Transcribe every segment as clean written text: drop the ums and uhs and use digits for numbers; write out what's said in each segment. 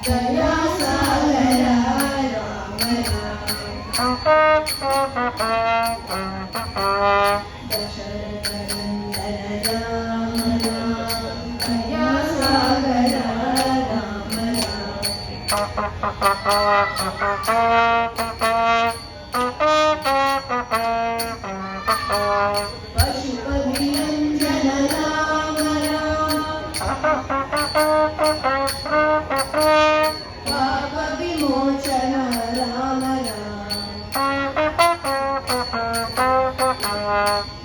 दया सागर राम दशरथ नंदन राम दया सागर पशुपति रंजन राम पाप विमोचन राम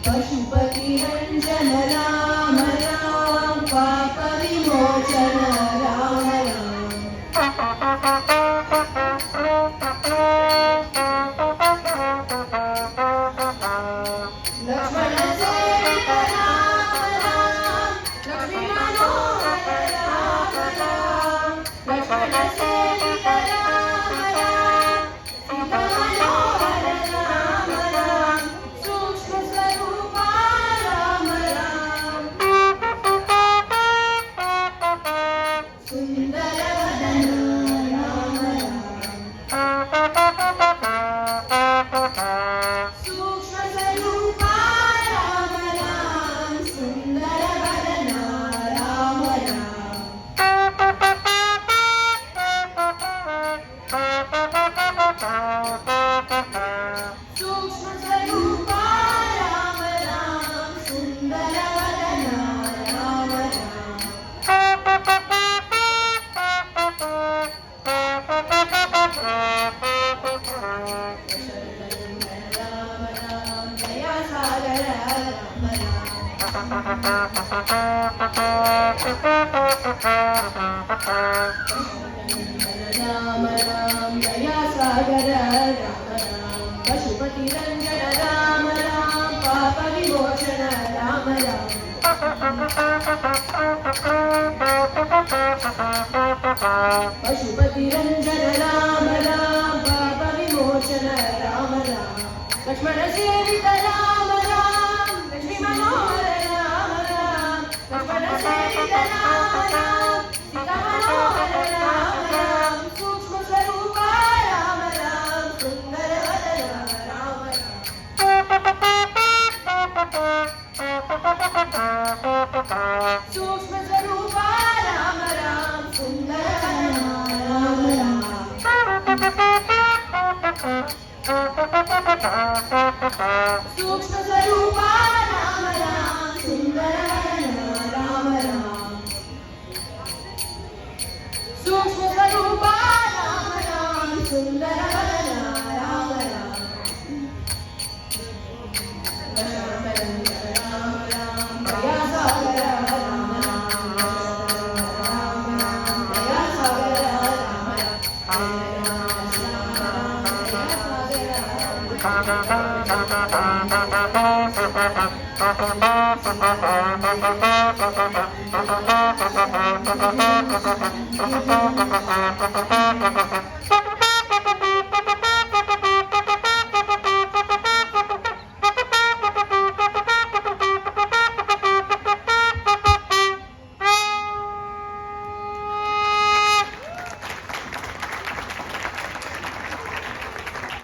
पशुपति रंजन राम पाप विमोचन राम लक्ष्मण सेवित राम लक्ष्मी मनोहर राम लक्ष्मण सेवित राम सीता मनोहर राम सूक्ष्म स्वरूप राम सुंदर वदन राम सूक्ष्म स्वरूप राम सुंदर वदन राम सूक्ष्म स्वरूप राम सुंदर वदन राम दया सागर राम दया सागर पशुपति रंजन राम पाप विमोचन राम पशुपति रंजन राम पाप विमोचन राम लक्ष्मण सेवित राम लक्ष्मी मनोहर राम लक्ष्मण सेवित राम सीता मनोहर राम सूक्ष्म स्वरूप राम सुंदर वदन राम सूक्ष्म स्वरूप राम सुंदर वदन सूक्ष्म स्वरूप राम सुंदर वदन राम सूक्ष्म स्वरूप राम सुंदर वदन राम दया सागर दया सागर Thank you.